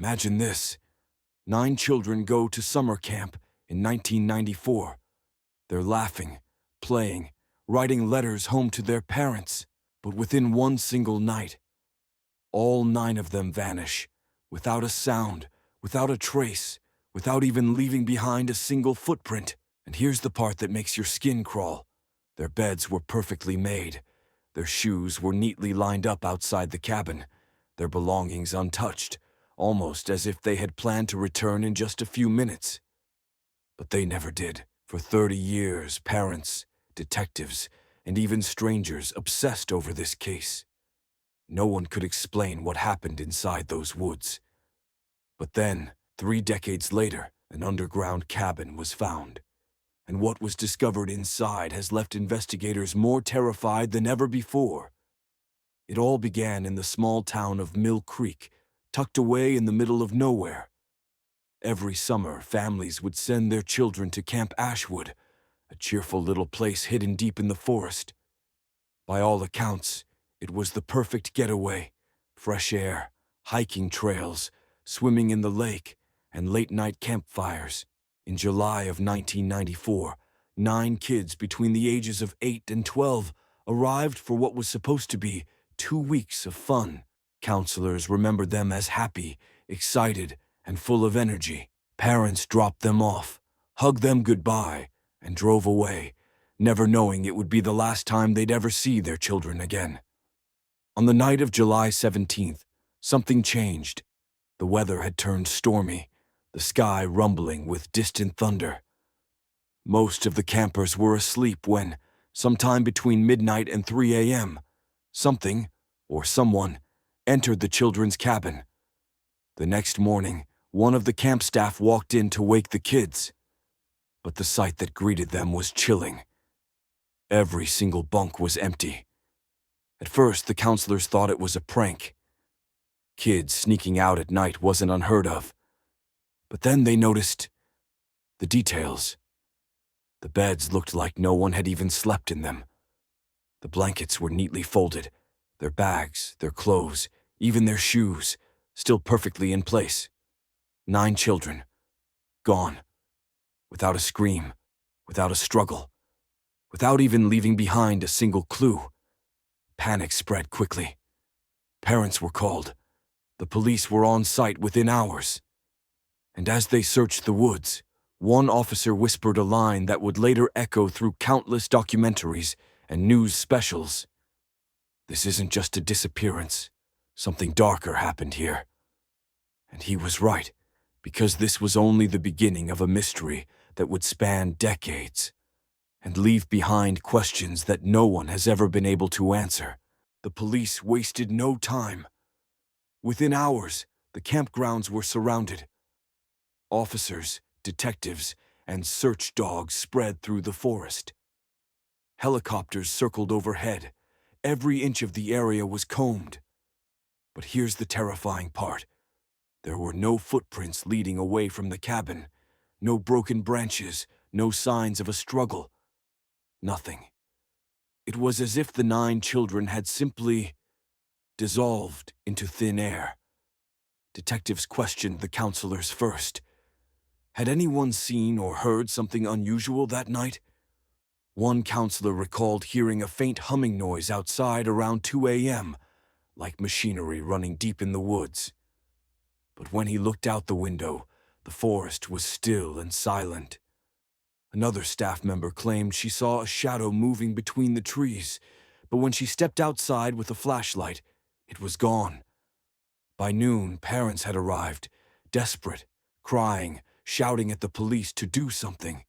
Imagine this. 9 children go to summer camp in 1994. They're laughing, playing, writing letters home to their parents. But within one single night, all 9 of them vanish, without a sound, without a trace, without even leaving behind a single footprint. And here's the part that makes your skin crawl. Their beds were perfectly made. Their shoes were neatly lined up outside the cabin, their belongings untouched, almost as if they had planned to return in just a few minutes. But they never did. For 30 years, parents, detectives, and even strangers obsessed over this case. No one could explain what happened inside those woods. But then, 3 decades later, an underground cabin was found. And what was discovered inside has left investigators more terrified than ever before. It all began in the small town of Mill Creek, tucked away in the middle of nowhere. Every summer, families would send their children to Camp Ashwood, a cheerful little place hidden deep in the forest. By all accounts, it was the perfect getaway. Fresh air, hiking trails, swimming in the lake, and late-night campfires. In July of 1994, 9 kids between the ages of 8 and 12 arrived for what was supposed to be 2 weeks of fun. Counselors remembered them as happy, excited, and full of energy. Parents dropped them off, hugged them goodbye, and drove away, never knowing it would be the last time they'd ever see their children again. On the night of July 17th, something changed. The weather had turned stormy, the sky rumbling with distant thunder. Most of the campers were asleep when, sometime between midnight and 3 a.m., something, or someone, entered the children's cabin. The next morning, one of the camp staff walked in to wake the kids. But the sight that greeted them was chilling. Every single bunk was empty. At first, the counselors thought it was a prank. Kids sneaking out at night wasn't unheard of. But then they noticed the details. The beds looked like no one had even slept in them. The blankets were neatly folded, their bags, their clothes, even their shoes, still perfectly in place. 9 children, gone, without a scream, without a struggle, without even leaving behind a single clue. Panic spread quickly. Parents were called. The police were on site within hours. And as they searched the woods, one officer whispered a line that would later echo through countless documentaries and news specials. "This isn't just a disappearance. Something darker happened here." And he was right, because this was only the beginning of a mystery that would span decades and leave behind questions that no one has ever been able to answer. The police wasted no time. Within hours, the campgrounds were surrounded. Officers, detectives, and search dogs spread through the forest. Helicopters circled overhead. Every inch of the area was combed. But here's the terrifying part. There were no footprints leading away from the cabin, no broken branches, no signs of a struggle. Nothing. It was as if the 9 children had simply dissolved into thin air. Detectives questioned the counselors first. Had anyone seen or heard something unusual that night? One counselor recalled hearing a faint humming noise outside around 2 a.m., like machinery running deep in the woods. But when he looked out the window, the forest was still and silent. Another staff member claimed she saw a shadow moving between the trees, but when she stepped outside with a flashlight, it was gone. By noon, parents had arrived, desperate, crying, shouting at the police to do something.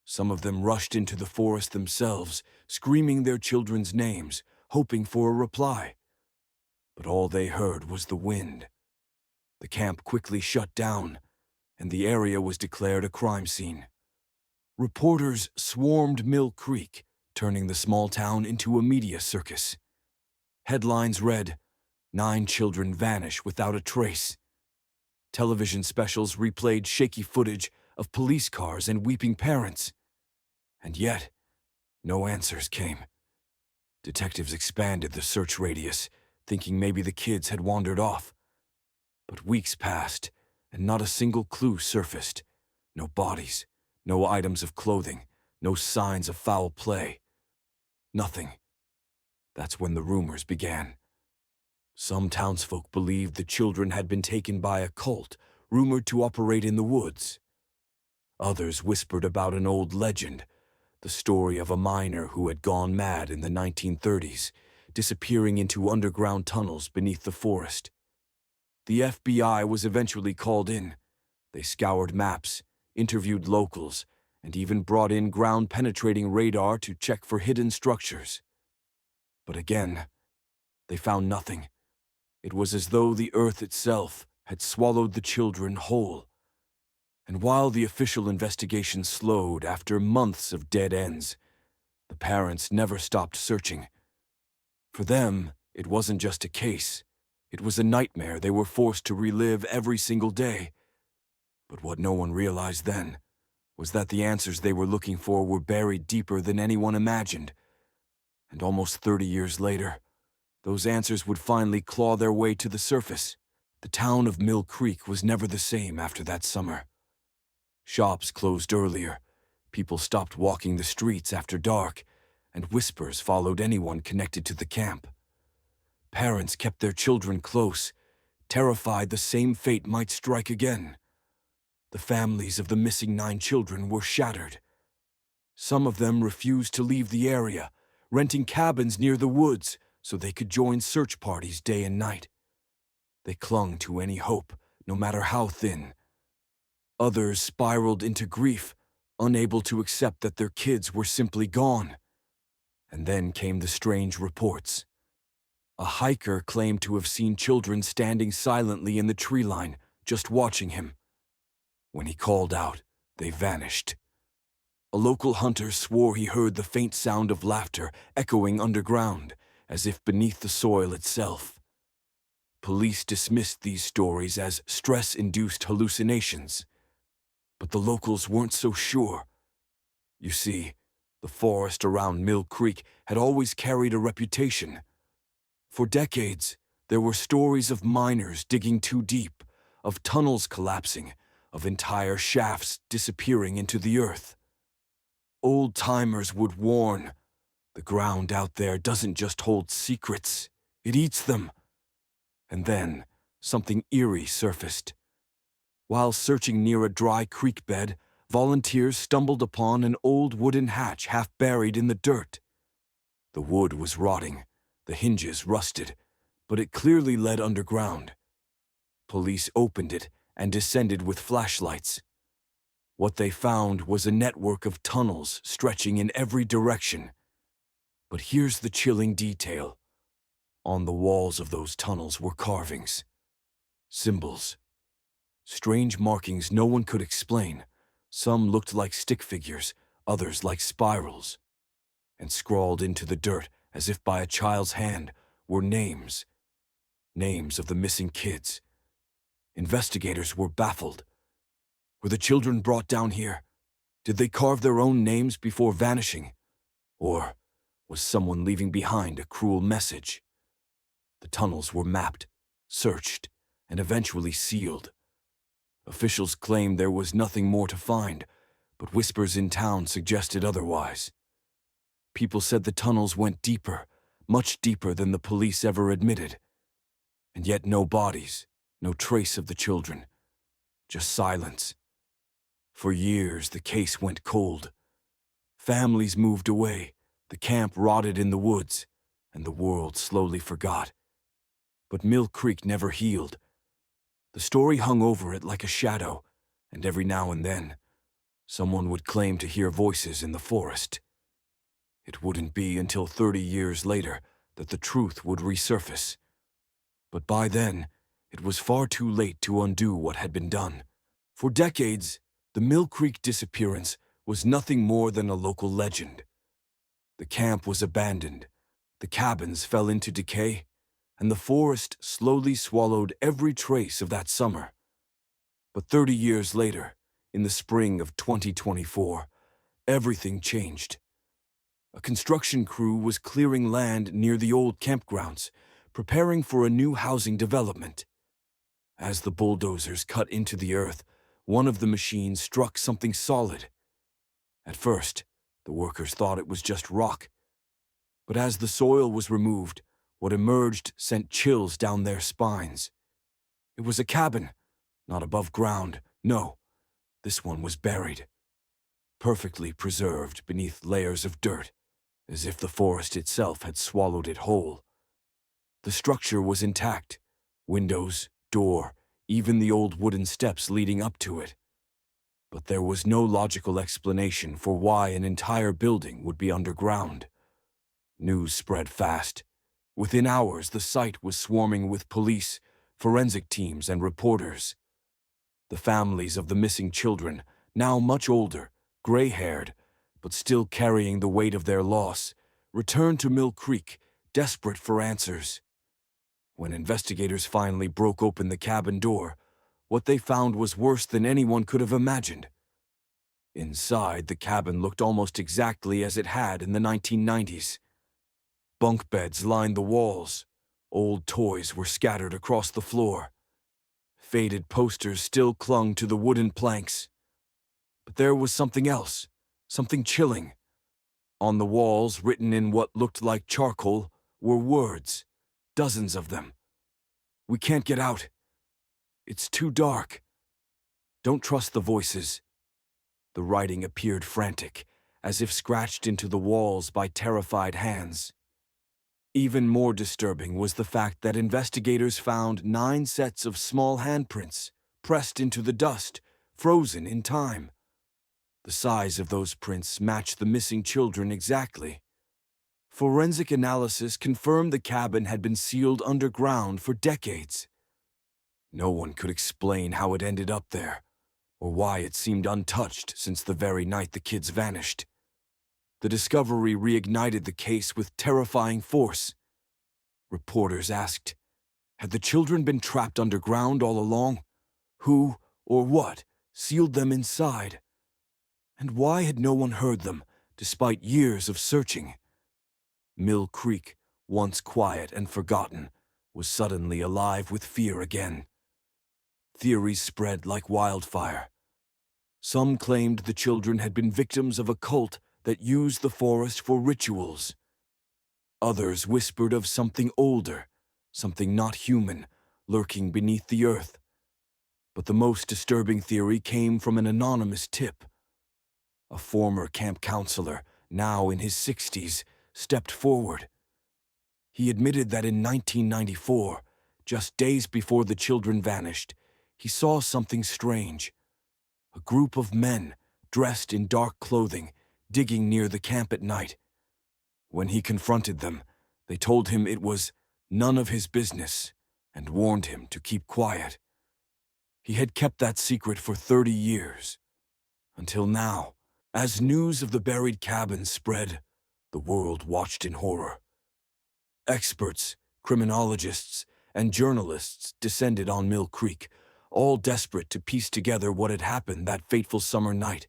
Some of them rushed into the forest themselves, screaming their children's names, hoping for a reply. But all they heard was the wind. The camp quickly shut down, and the area was declared a crime scene. Reporters swarmed Mill Creek, turning the small town into a media circus. Headlines read, "9 children vanish without a trace." Television specials replayed shaky footage of police cars and weeping parents. And yet, no answers came. Detectives expanded the search radius, thinking maybe the kids had wandered off. But weeks passed, and not a single clue surfaced. No bodies, no items of clothing, no signs of foul play. Nothing. That's when the rumors began. Some townsfolk believed the children had been taken by a cult, rumored to operate in the woods. Others whispered about an old legend, the story of a miner who had gone mad in the 1930s, disappearing into underground tunnels beneath the forest. The FBI was eventually called in. They scoured maps, interviewed locals, and even brought in ground-penetrating radar to check for hidden structures. But again, they found nothing. It was as though the earth itself had swallowed the children whole. And while the official investigation slowed after months of dead ends, the parents never stopped searching. For them, it wasn't just a case. It was a nightmare they were forced to relive every single day. But what no one realized then was that the answers they were looking for were buried deeper than anyone imagined. And almost 30 years later, those answers would finally claw their way to the surface. The town of Mill Creek was never the same after that summer. Shops closed earlier, people stopped walking the streets after dark, and whispers followed anyone connected to the camp. Parents kept their children close, terrified the same fate might strike again. The families of the missing 9 children were shattered. Some of them refused to leave the area, renting cabins near the woods so they could join search parties day and night. They clung to any hope, no matter how thin. Others spiraled into grief, unable to accept that their kids were simply gone. And then came the strange reports. A hiker claimed to have seen children standing silently in the tree line, just watching him. When he called out, they vanished. A local hunter swore he heard the faint sound of laughter echoing underground, as if beneath the soil itself. Police dismissed these stories as stress-induced hallucinations. But the locals weren't so sure. You see, the forest around Mill Creek had always carried a reputation. For decades, there were stories of miners digging too deep, of tunnels collapsing, of entire shafts disappearing into the earth. Old-timers would warn, the ground out there doesn't just hold secrets, it eats them. And then, something eerie surfaced. While searching near a dry creek bed, volunteers stumbled upon an old wooden hatch half buried in the dirt. The wood was rotting, the hinges rusted, but it clearly led underground. Police opened it and descended with flashlights. What they found was a network of tunnels stretching in every direction. But here's the chilling detail. On the walls of those tunnels were carvings, symbols, strange markings no one could explain. Some looked like stick figures, others like spirals. And scrawled into the dirt, as if by a child's hand, were names. Names of the missing kids. Investigators were baffled. Were the children brought down here? Did they carve their own names before vanishing? Or was someone leaving behind a cruel message? The tunnels were mapped, searched, and eventually sealed. Officials claimed there was nothing more to find, but whispers in town suggested otherwise. People said the tunnels went deeper, much deeper than the police ever admitted. And yet no bodies, no trace of the children, just silence. For years the case went cold. Families moved away, the camp rotted in the woods, and the world slowly forgot. But Mill Creek never healed. The story hung over it like a shadow, and every now and then, someone would claim to hear voices in the forest. It wouldn't be until 30 years later that the truth would resurface. But by then, it was far too late to undo what had been done. For decades, the Mill Creek disappearance was nothing more than a local legend. The camp was abandoned, the cabins fell into decay, and the forest slowly swallowed every trace of that summer. But 30 years later, in the spring of 2024, everything changed. A construction crew was clearing land near the old campgrounds, preparing for a new housing development. As the bulldozers cut into the earth, one of the machines struck something solid. At first, the workers thought it was just rock. But as the soil was removed, what emerged sent chills down their spines. It was a cabin, not above ground. No, this one was buried, perfectly preserved beneath layers of dirt, as if the forest itself had swallowed it whole. The structure was intact, windows, door, even the old wooden steps leading up to it. But there was no logical explanation for why an entire building would be underground. News spread fast. Within hours, the site was swarming with police, forensic teams, and reporters. The families of the missing children, now much older, gray-haired, but still carrying the weight of their loss, returned to Mill Creek, desperate for answers. When investigators finally broke open the cabin door, what they found was worse than anyone could have imagined. Inside, the cabin looked almost exactly as it had in the 1990s. Bunk beds lined the walls. Old toys were scattered across the floor. Faded posters still clung to the wooden planks. But there was something else, something chilling. On the walls, written in what looked like charcoal, were words, dozens of them. "We can't get out. It's too dark. Don't trust the voices." The writing appeared frantic, as if scratched into the walls by terrified hands. Even more disturbing was the fact that investigators found 9 sets of small handprints, pressed into the dust, frozen in time. The size of those prints matched the missing children exactly. Forensic analysis confirmed the cabin had been sealed underground for decades. No one could explain how it ended up there, or why it seemed untouched since the very night the kids vanished. The discovery reignited the case with terrifying force. Reporters asked, had the children been trapped underground all along? Who or what sealed them inside? And why had no one heard them, despite years of searching? Mill Creek, once quiet and forgotten, was suddenly alive with fear again. Theories spread like wildfire. Some claimed the children had been victims of a cult that used the forest for rituals. Others whispered of something older, something not human, lurking beneath the earth. But the most disturbing theory came from an anonymous tip. A former camp counselor, now in his 60s, stepped forward. He admitted that in 1994, just days before the children vanished, he saw something strange. A group of men, dressed in dark clothing, digging near the camp at night. When he confronted them, they told him it was none of his business and warned him to keep quiet. He had kept that secret for 30 years. Until now, as news of the buried cabin spread, the world watched in horror. Experts, criminologists, and journalists descended on Mill Creek, all desperate to piece together what had happened that fateful summer night.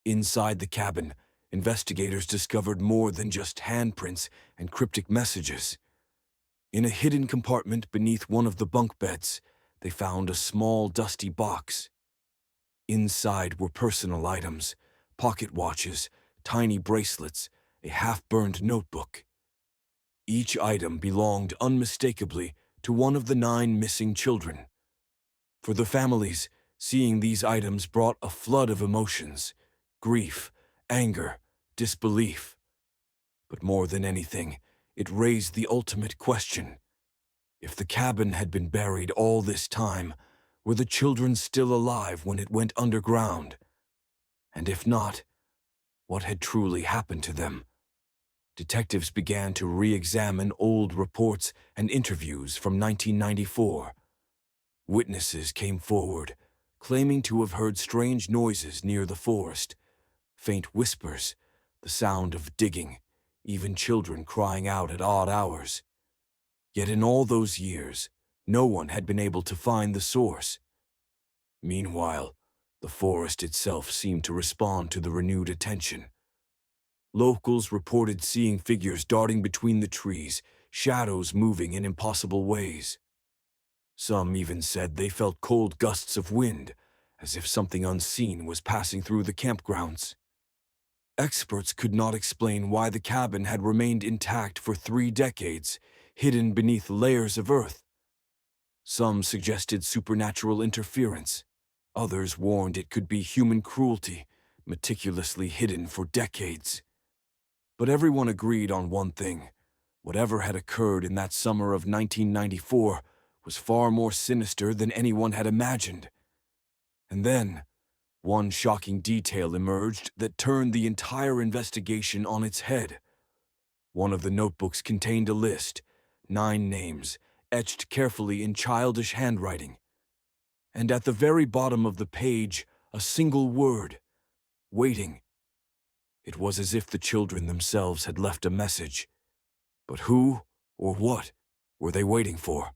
Inside the cabin, investigators discovered more than just handprints and cryptic messages. In a hidden compartment beneath one of the bunk beds, they found a small, dusty box. Inside were personal items, pocket watches, tiny bracelets, a half-burned notebook. Each item belonged unmistakably to one of the 9 missing children. For the families, seeing these items brought a flood of emotions: grief, anger, disbelief. But more than anything, it raised the ultimate question. If the cabin had been buried all this time, were the children still alive when it went underground? And if not, what had truly happened to them? Detectives began to re-examine old reports and interviews from 1994. Witnesses came forward, claiming to have heard strange noises near the forest, faint whispers, the sound of digging, even children crying out at odd hours. Yet in all those years, no one had been able to find the source. Meanwhile, the forest itself seemed to respond to the renewed attention. Locals reported seeing figures darting between the trees, shadows moving in impossible ways. Some even said they felt cold gusts of wind, as if something unseen was passing through the campgrounds. Experts could not explain why the cabin had remained intact for 3 decades, hidden beneath layers of earth. Some suggested supernatural interference. Others warned it could be human cruelty, meticulously hidden for decades. But everyone agreed on one thing. Whatever had occurred in that summer of 1994 was far more sinister than anyone had imagined. And then, one shocking detail emerged that turned the entire investigation on its head. One of the notebooks contained a list, 9 names, etched carefully in childish handwriting. And at the very bottom of the page, a single word: waiting. It was as if the children themselves had left a message. But who, or what, were they waiting for?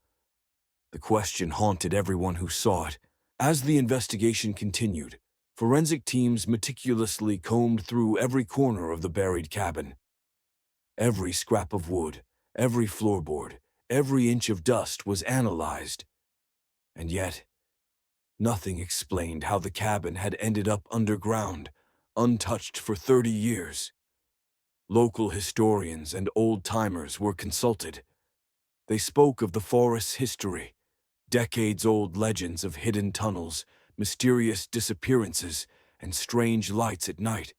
The question haunted everyone who saw it. As the investigation continued, forensic teams meticulously combed through every corner of the buried cabin. Every scrap of wood, every floorboard, every inch of dust was analyzed. And yet, nothing explained how the cabin had ended up underground, untouched for 30 years. Local historians and old-timers were consulted. They spoke of the forest's history, decades-old legends of hidden tunnels, mysterious disappearances, and strange lights at night.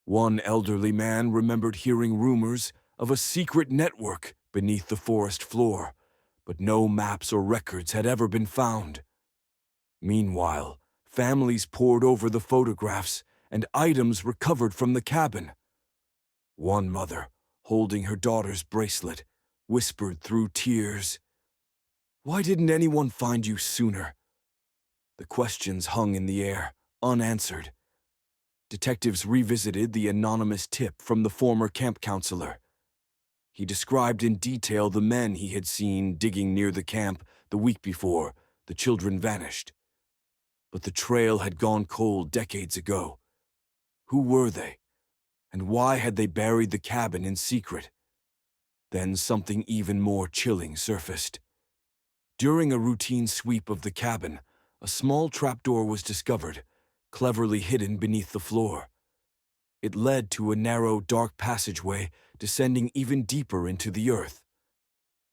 One elderly man remembered hearing rumors of a secret network beneath the forest floor, but no maps or records had ever been found. Meanwhile, families pored over the photographs and items recovered from the cabin. One mother, holding her daughter's bracelet, whispered through tears, "Why didn't anyone find you sooner?" The questions hung in the air, unanswered. Detectives revisited the anonymous tip from the former camp counselor. He described in detail the men he had seen digging near the camp the week before the children vanished. But the trail had gone cold decades ago. Who were they? And why had they buried the cabin in secret? Then something even more chilling surfaced. During a routine sweep of the cabin, a small trapdoor was discovered, cleverly hidden beneath the floor. It led to a narrow, dark passageway descending even deeper into the earth.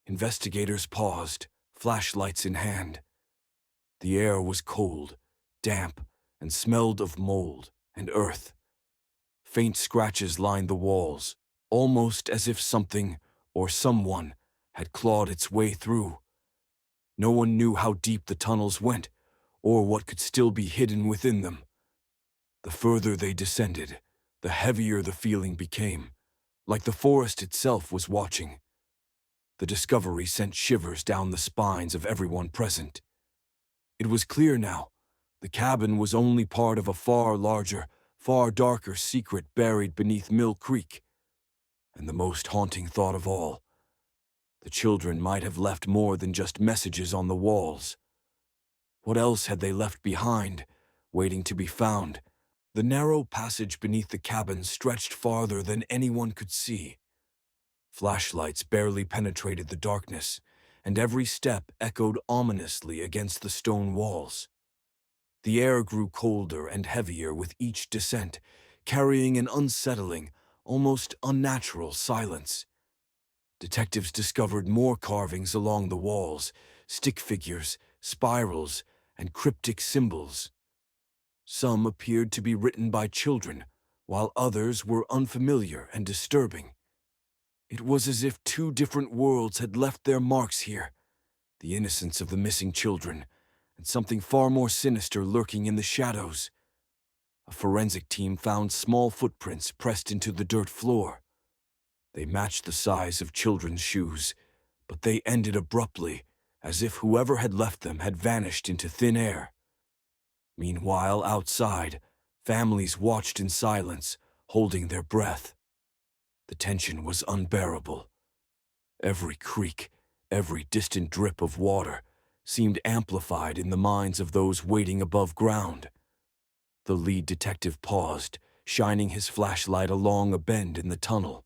Investigators paused, flashlights in hand. The air was cold, damp, and smelled of mold and earth. Faint scratches lined the walls, almost as if something or someone had clawed its way through. No one knew how deep the tunnels went, or what could still be hidden within them. The further they descended, the heavier the feeling became, like the forest itself was watching. The discovery sent shivers down the spines of everyone present. It was clear now. The cabin was only part of a far larger, far darker secret buried beneath Mill Creek. And the most haunting thought of all, the children might have left more than just messages on the walls. What else had they left behind, waiting to be found? The narrow passage beneath the cabin stretched farther than anyone could see. Flashlights barely penetrated the darkness, and every step echoed ominously against the stone walls. The air grew colder and heavier with each descent, carrying an unsettling, almost unnatural silence. Detectives discovered more carvings along the walls, stick figures, spirals, and cryptic symbols. Some appeared to be written by children, while others were unfamiliar and disturbing. It was as if 2 different worlds had left their marks here, the innocence of the missing children, and something far more sinister lurking in the shadows. A forensic team found small footprints pressed into the dirt floor. They matched the size of children's shoes, but they ended abruptly, as if whoever had left them had vanished into thin air. Meanwhile, outside, families watched in silence, holding their breath. The tension was unbearable. Every creak, every distant drip of water seemed amplified in the minds of those waiting above ground. The lead detective paused, shining his flashlight along a bend in the tunnel.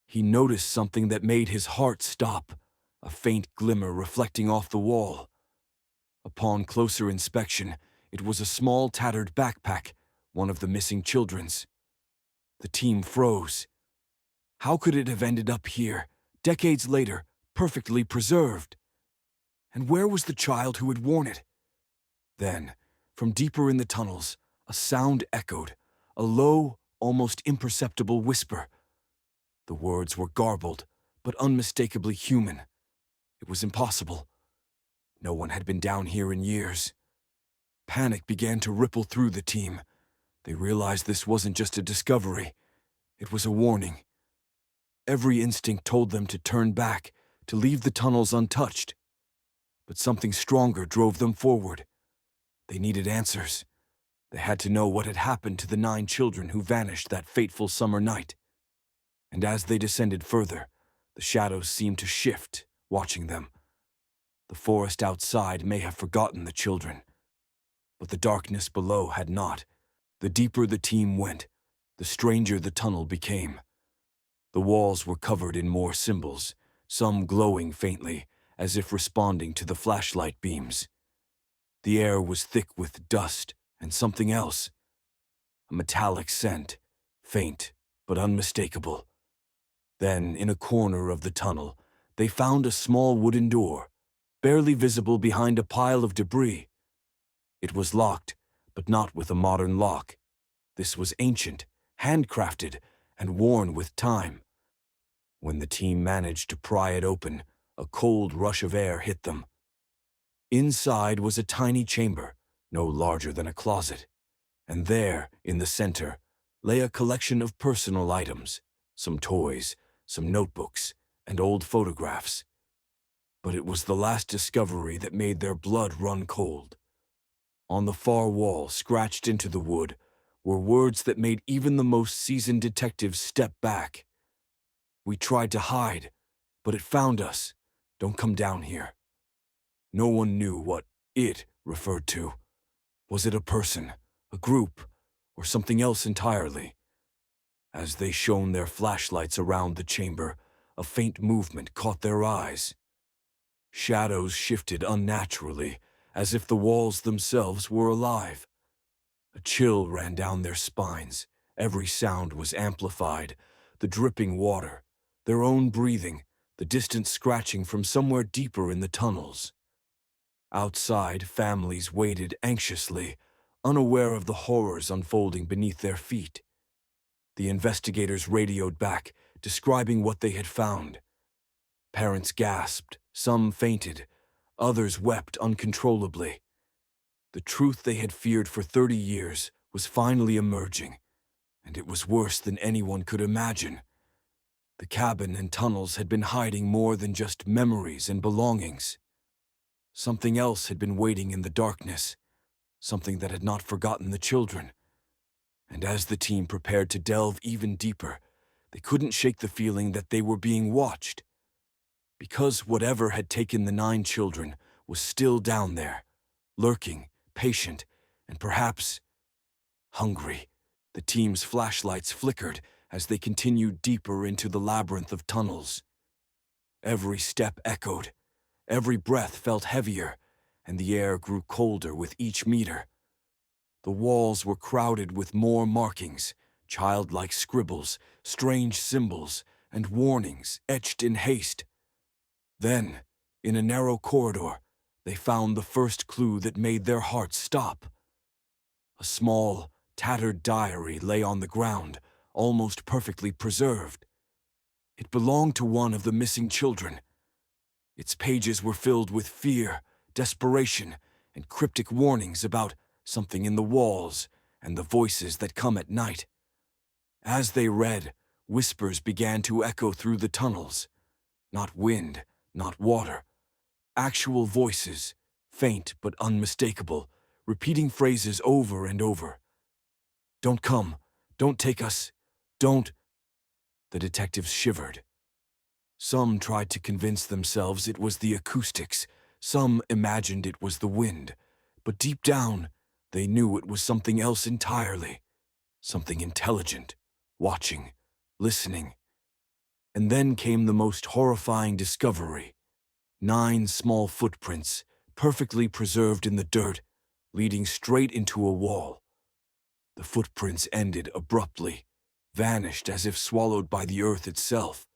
He noticed something that made his heart stop. a faint glimmer reflecting off the wall. Upon closer inspection, it was a small tattered backpack, one of the missing children's. The team froze. How could it have ended up here, decades later, perfectly preserved? And where was the child who had worn it? Then, from deeper in the tunnels, a sound echoed, a low, almost imperceptible whisper. The words were garbled, but unmistakably human. It was impossible. No one had been down here in years. Panic began to ripple through the team. They realized this wasn't just a discovery. It was a warning. Every instinct told them to turn back, to leave the tunnels untouched. But something stronger drove them forward. They needed answers. They had to know what had happened to the 9 children who vanished that fateful summer night. And as they descended further, the shadows seemed to shift, watching them. The forest outside may have forgotten the children, but the darkness below had not. The deeper the team went, the stranger the tunnel became. The walls were covered in more symbols, some glowing faintly, as if responding to the flashlight beams. The air was thick with dust and something else, a metallic scent, faint but unmistakable. Then, in a corner of the tunnel, they found a small wooden door, barely visible behind a pile of debris. It was locked, but not with a modern lock. This was ancient, handcrafted, and worn with time. When the team managed to pry it open, a cold rush of air hit them. Inside was a tiny chamber, no larger than a closet, and there, in the center, lay a collection of personal items, some toys, some notebooks, and old photographs. But it was the last discovery that made their blood run cold. On the far wall, scratched into the wood, were words that made even the most seasoned detectives step back. "We tried to hide, but it found us. Don't come down here." No one knew what "it" referred to. Was it a person, a group, or something else entirely? As they shone their flashlights around the chamber, a faint movement caught their eyes. Shadows shifted unnaturally, as if the walls themselves were alive. A chill ran down their spines. Every sound was amplified. The dripping water, their own breathing, the distant scratching from somewhere deeper in the tunnels. Outside, families waited anxiously, unaware of the horrors unfolding beneath their feet. The investigators radioed back, describing what they had found. Parents gasped, some fainted, others wept uncontrollably. The truth they had feared for 30 years was finally emerging, and it was worse than anyone could imagine. The cabin and tunnels had been hiding more than just memories and belongings. Something else had been waiting in the darkness, something that had not forgotten the children. And as the team prepared to delve even deeper, they couldn't shake the feeling that they were being watched. Because whatever had taken the 9 children was still down there, lurking, patient, and perhaps hungry. The team's flashlights flickered as they continued deeper into the labyrinth of tunnels. Every step echoed, every breath felt heavier, and the air grew colder with each meter. The walls were crowded with more markings, childlike scribbles, strange symbols, and warnings etched in haste. Then, in a narrow corridor, they found the first clue that made their hearts stop. A small, tattered diary lay on the ground, almost perfectly preserved. It belonged to one of the missing children. Its pages were filled with fear, desperation, and cryptic warnings about something in the walls and the voices that come at night. As they read, whispers began to echo through the tunnels. Not wind, not water. Actual voices, faint but unmistakable, repeating phrases over and over. "Don't come. Don't take us. Don't." The detectives shivered. Some tried to convince themselves it was the acoustics. Some imagined it was the wind. But deep down, they knew it was something else entirely. Something intelligent, watching, listening. And then came the most horrifying discovery. 9 small footprints, perfectly preserved in the dirt, leading straight into a wall. The footprints ended abruptly, vanished as if swallowed by the earth itself.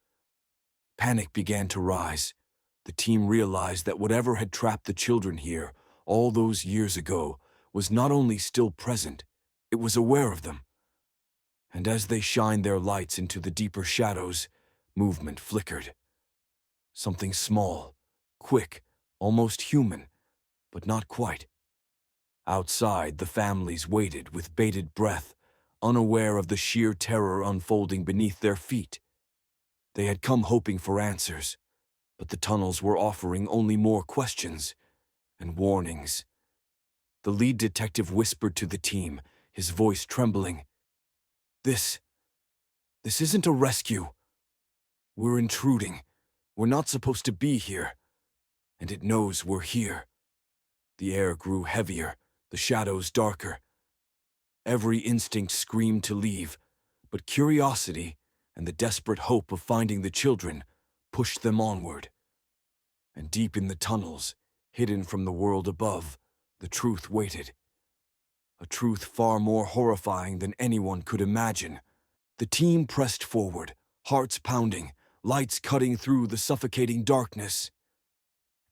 Panic began to rise. The team realized that whatever had trapped the children here all those years ago was not only still present, it was aware of them. And as they shined their lights into the deeper shadows, movement flickered. Something small, quick, almost human, but not quite. Outside, the families waited with bated breath, unaware of the sheer terror unfolding beneath their feet. They had come hoping for answers, but the tunnels were offering only more questions and warnings. The lead detective whispered to the team, his voice trembling. This isn't a rescue. We're intruding. We're not supposed to be here. And it knows we're here." The air grew heavier, the shadows darker. Every instinct screamed to leave, but curiosity and the desperate hope of finding the children pushed them onward. And deep in the tunnels, hidden from the world above, the truth waited. A truth far more horrifying than anyone could imagine. The team pressed forward, hearts pounding, lights cutting through the suffocating darkness.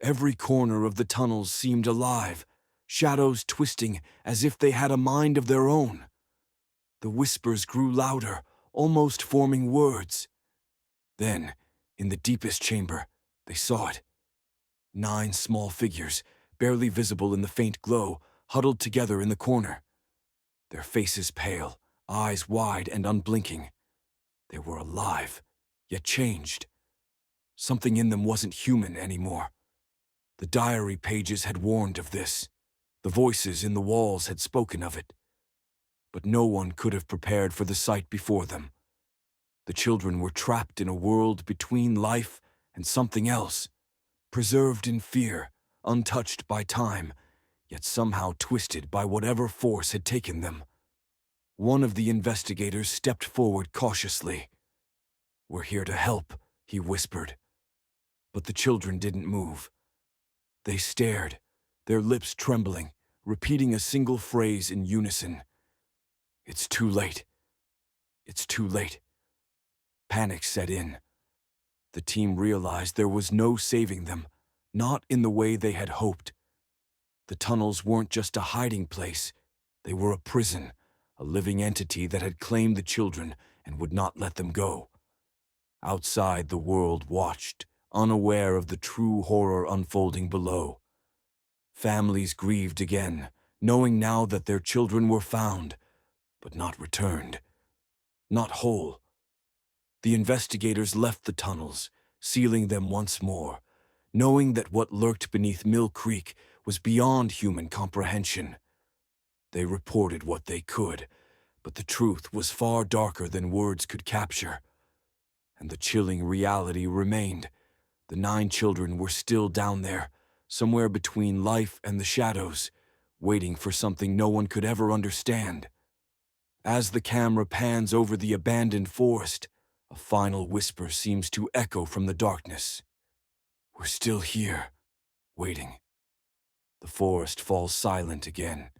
Every corner of the tunnels seemed alive, shadows twisting as if they had a mind of their own. The whispers grew louder, almost forming words. Then, in the deepest chamber, they saw it. 9 small figures, barely visible in the faint glow, huddled together in the corner. Their faces pale, eyes wide and unblinking. They were alive, yet changed. Something in them wasn't human anymore. The diary pages had warned of this. The voices in the walls had spoken of it. But no one could have prepared for the sight before them. The children were trapped in a world between life and something else, preserved in fear, untouched by time, yet somehow twisted by whatever force had taken them. One of the investigators stepped forward cautiously. "We're here to help," he whispered. But the children didn't move. They stared, their lips trembling, repeating a single phrase in unison. "It's too late. It's too late." Panic set in. The team realized there was no saving them, not in the way they had hoped. The tunnels weren't just a hiding place. They were a prison, a living entity that had claimed the children and would not let them go. Outside, the world watched, unaware of the true horror unfolding below. Families grieved again, knowing now that their children were found, but not returned. Not whole. The investigators left the tunnels, sealing them once more, knowing that what lurked beneath Mill Creek was beyond human comprehension. They reported what they could, but the truth was far darker than words could capture. And the chilling reality remained. The 9 children were still down there, somewhere between life and the shadows, waiting for something no one could ever understand. As the camera pans over the abandoned forest, a final whisper seems to echo from the darkness. "We're still here, waiting." The forest falls silent again,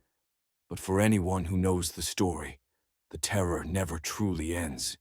but for anyone who knows the story, the terror never truly ends.